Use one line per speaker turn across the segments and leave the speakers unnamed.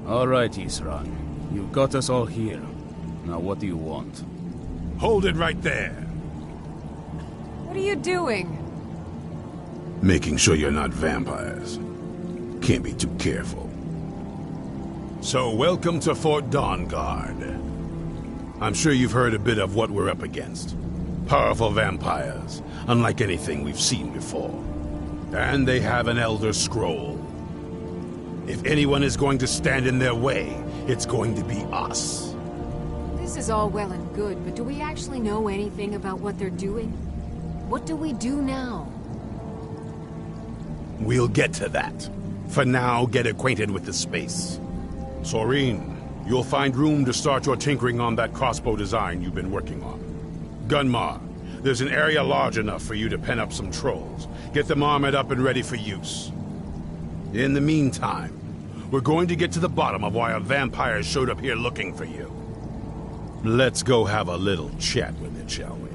All right, Isran. You've got us all here. Now what do you want?
Hold it right there.
What are you doing?
Making sure you're not vampires. Can't be too careful. So, welcome to Fort Dawnguard. I'm sure you've heard a bit of what we're up against. Powerful vampires, unlike anything we've seen before. And they have an Elder Scroll. If anyone is going to stand in their way, it's going to be us.
This is all well and good, but do we actually know anything about what they're doing? What do we do now?
We'll get to that. For now, get acquainted with the space. Soreen, you'll find room to start your tinkering on that crossbow design you've been working on. Gunmar, there's an area large enough for you to pen up some trolls. Get them armored up and ready for use. In the meantime, we're going to get to the bottom of why a vampire showed up here looking for you. Let's go have a little chat with it, shall we?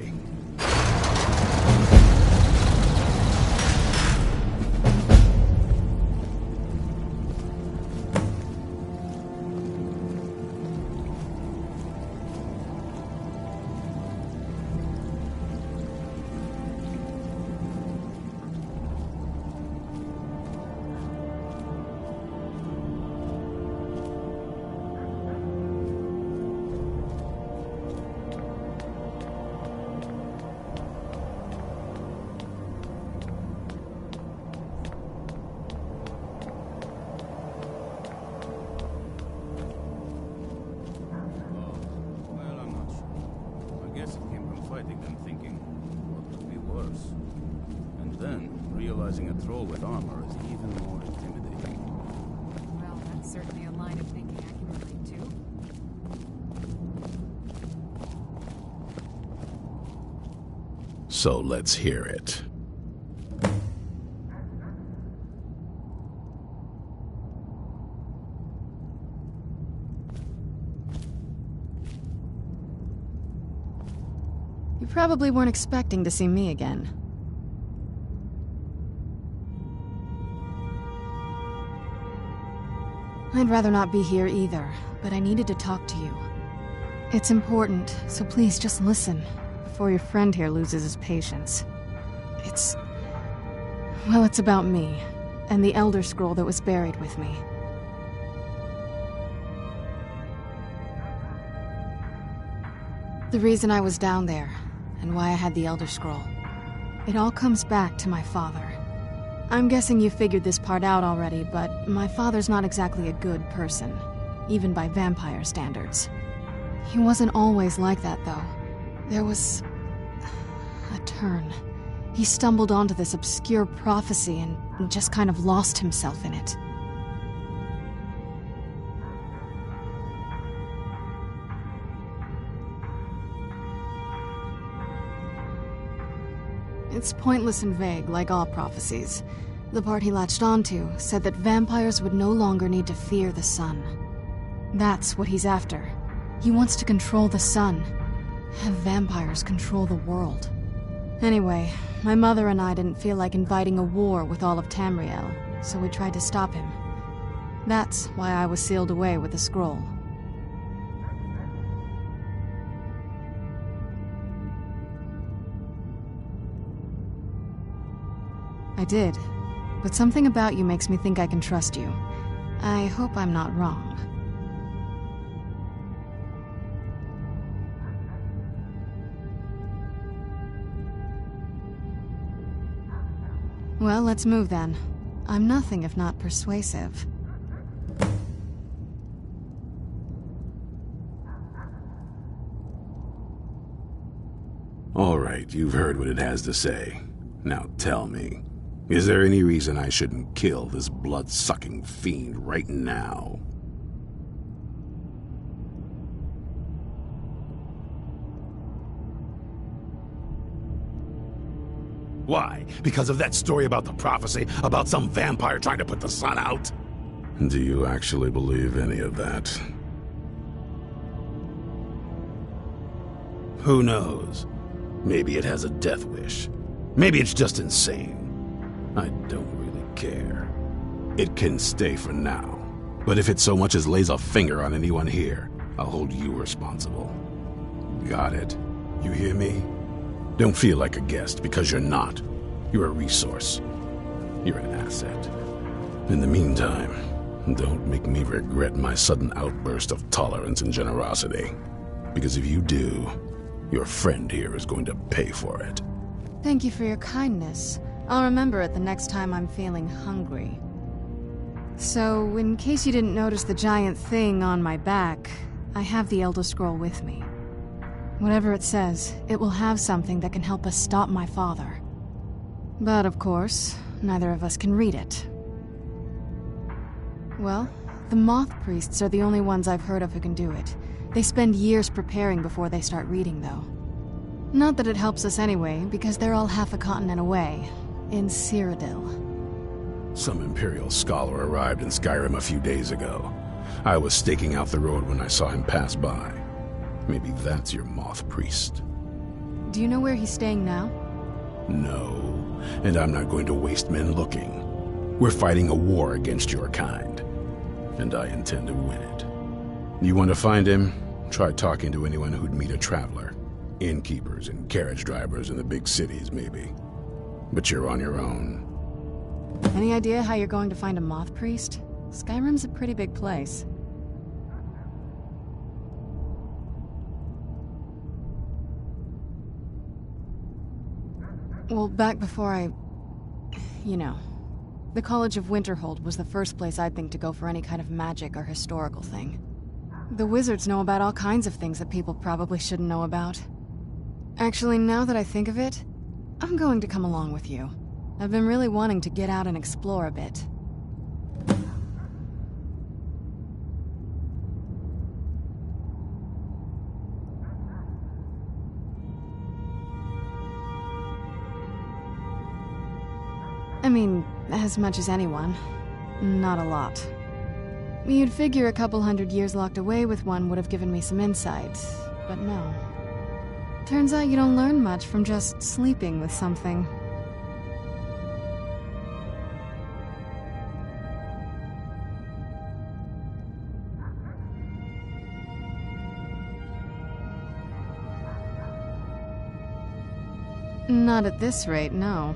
Realizing a troll with armor is even more intimidating.
Well, that's certainly a line of thinking I can relate
to. So let's hear it.
You probably weren't expecting to see me again. I'd rather not be here either, but I needed to talk to you. It's important, so please just listen, before your friend here loses his patience. Well, it's about me, and the Elder Scroll that was buried with me. The reason I was down there, and why I had the Elder Scroll. It all comes back to my father. I'm guessing you figured this part out already, but my father's not exactly a good person, even by vampire standards. He wasn't always like that, though. There was a turn. He stumbled onto this obscure prophecy and just kind of lost himself in it. It's pointless and vague, like all prophecies. The part he latched onto said that vampires would no longer need to fear the sun. That's what he's after. He wants to control the sun. Have vampires control the world. Anyway, my mother and I didn't feel like inviting a war with all of Tamriel, so we tried to stop him. That's why I was sealed away with the scroll. I did, but something about you makes me think I can trust you. I hope I'm not wrong. Well, let's move then. I'm nothing if not persuasive.
All right, you've heard what it has to say. Now tell me, is there any reason I shouldn't kill this blood-sucking fiend right now? Why? Because of that story about the prophecy? About some vampire trying to put the sun out? Do you actually believe any of that? Who knows? Maybe it has a death wish. Maybe it's just insane. I don't really care. It can stay for now. But if it so much as lays a finger on anyone here, I'll hold you responsible. Got it? You hear me? Don't feel like a guest, because you're not. You're a resource. You're an asset. In the meantime, don't make me regret my sudden outburst of tolerance and generosity. Because if you do, your friend here is going to pay for it.
Thank you for your kindness. I'll remember it the next time I'm feeling hungry. So, in case you didn't notice the giant thing on my back, I have the Elder Scroll with me. Whatever it says, it will have something that can help us stop my father. But of course, neither of us can read it. Well, the Moth Priests are the only ones I've heard of who can do it. They spend years preparing before they start reading, though. Not that it helps us anyway, because they're all half a continent away, in Cyrodiil.
Some Imperial scholar arrived in Skyrim a few days ago. I was staking out the road when I saw him pass by. Maybe that's your Moth Priest.
Do you know where he's staying now?
No, and I'm not going to waste men looking. We're fighting a war against your kind, and I intend to win it. You want to find him? Try talking to anyone who'd meet a traveler. Innkeepers and carriage drivers in the big cities, maybe. But you're on your own.
Any idea how you're going to find a Moth Priest? Skyrim's a pretty big place. Well, back before you know. The College of Winterhold was the first place I'd think to go for any kind of magic or historical thing. The wizards know about all kinds of things that people probably shouldn't know about. Actually, now that I think of it, I'm going to come along with you. I've been really wanting to get out and explore a bit. I mean, as much as anyone. Not a lot. You'd figure a couple hundred years locked away with one would have given me some insight, but no. Turns out you don't learn much from just sleeping with something. Not at this rate, no.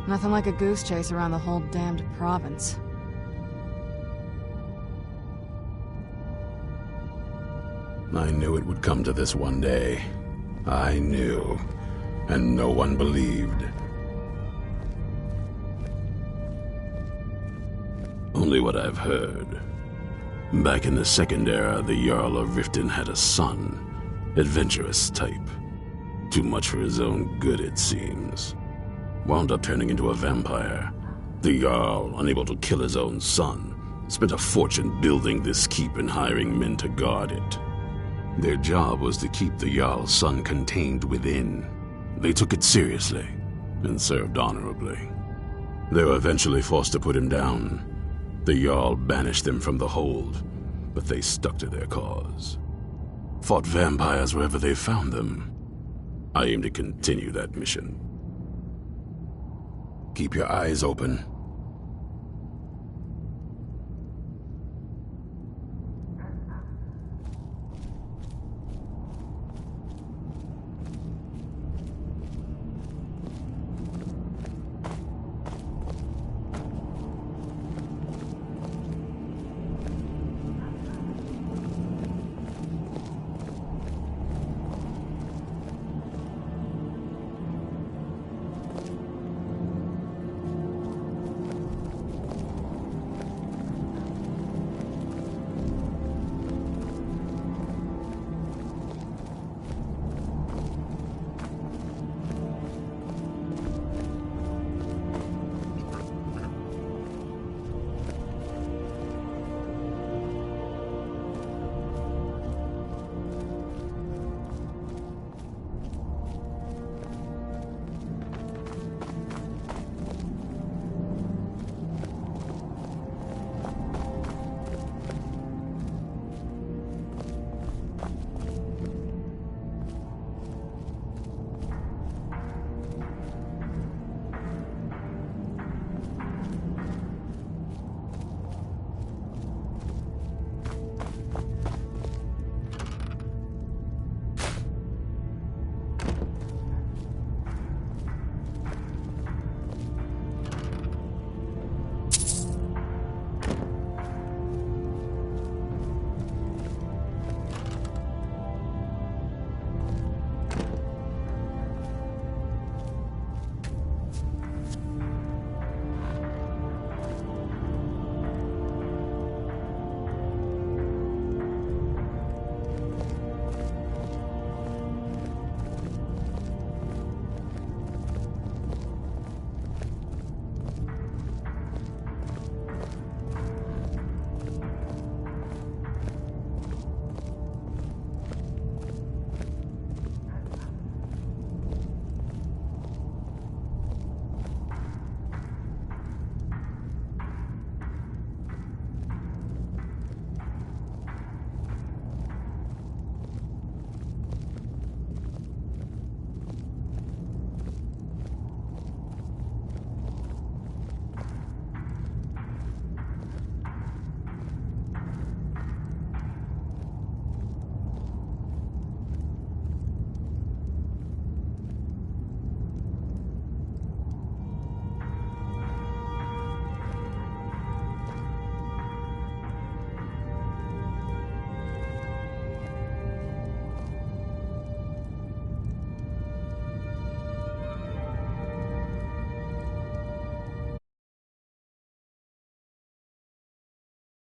Nothing like a goose chase around the whole damned province.
I knew it would come to this one day. I knew. And no one believed. Only what I've heard. Back in the Second Era, the Jarl of Riften had a son. Adventurous type. Too much for his own good, it seems. Wound up turning into a vampire. The Jarl, unable to kill his own son, spent a fortune building this keep and hiring men to guard it. Their job was to keep the Jarl's son contained within. They took it seriously and served honorably. They were eventually forced to put him down. The Jarl banished them from the hold, but they stuck to their cause. Fought vampires wherever they found them. I aim to continue that mission. Keep your eyes open.